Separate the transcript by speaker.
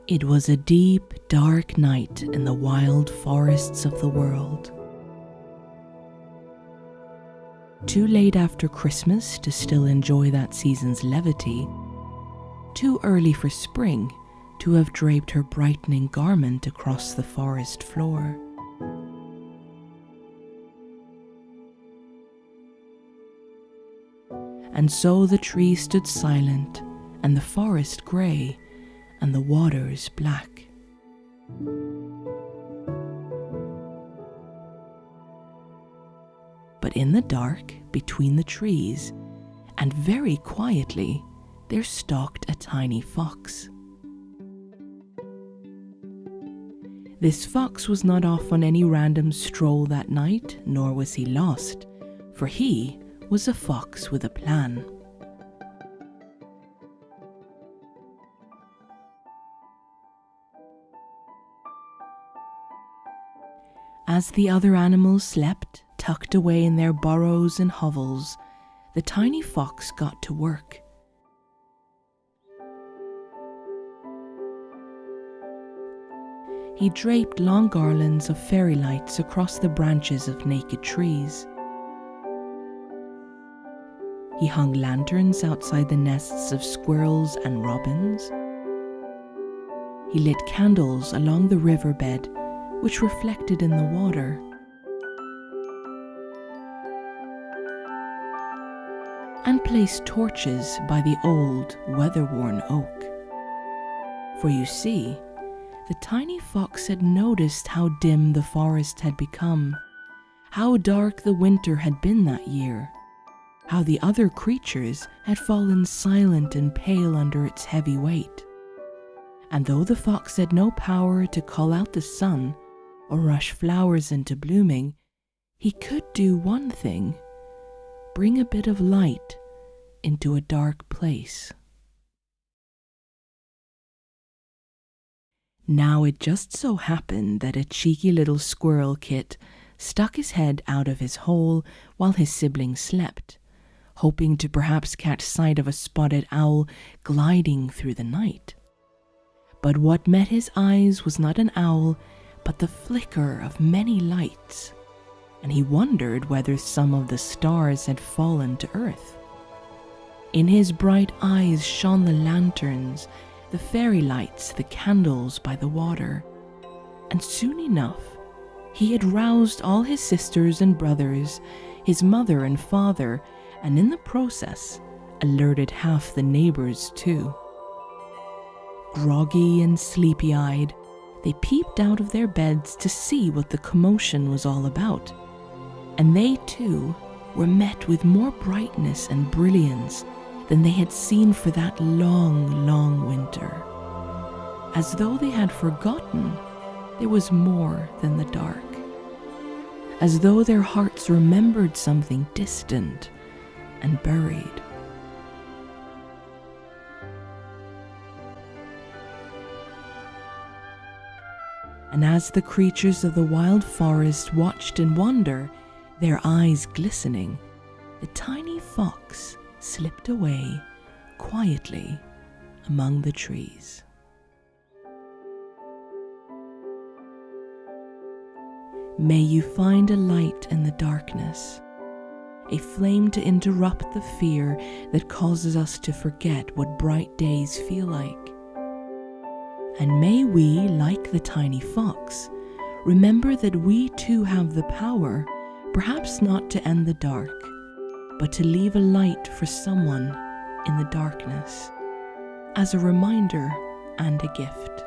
Speaker 1: It was a deep, dark night in the wild forests of the world. Too late after Christmas to still enjoy that season's levity, too early for spring to have draped her brightening garment across the forest floor. And so the tree stood silent, and the forest grey, and the waters black. But in the dark, between the trees, and very quietly, there stalked a tiny fox. This fox was not off on any random stroll that night, nor was he lost, for he was a fox with a plan. As the other animals slept, tucked away in their burrows and hovels, the tiny fox got to work. He draped long garlands of fairy lights across the branches of naked trees. He hung lanterns outside the nests of squirrels and robins. He lit candles along the riverbed, which reflected in the water. And placed torches by the old, weather-worn oak. For you see, the tiny fox had noticed how dim the forest had become, how dark the winter had been that year, how the other creatures had fallen silent and pale under its heavy weight. And though the fox had no power to call out the sun or rush flowers into blooming, he could do one thing: bring a bit of light into a dark place. Now it just so happened that a cheeky little squirrel kit stuck his head out of his hole while his siblings slept, hoping to perhaps catch sight of a spotted owl gliding through the night. But what met his eyes was not an owl, but the flicker of many lights, and he wondered whether some of the stars had fallen to earth. In his bright eyes shone the lanterns, the fairy lights, the candles by the water, and soon enough he had roused all his sisters and brothers, his mother and father, and in the process alerted half the neighbors too. Groggy and sleepy-eyed, they peeped out of their beds to see what the commotion was all about, and they too were met with more brightness and brilliance than they had seen for that long, long winter. As though they had forgotten there was more than the dark. As though their hearts remembered something distant and buried. And as the creatures of the wild forest watched in wonder, their eyes glistening, the tiny fox slipped away quietly among the trees. May you find a light in the darkness, a flame to interrupt the fear that causes us to forget what bright days feel like. And may we, like the tiny fox, remember that we too have the power, perhaps not to end the dark, but to leave a light for someone in the darkness, as a reminder and a gift.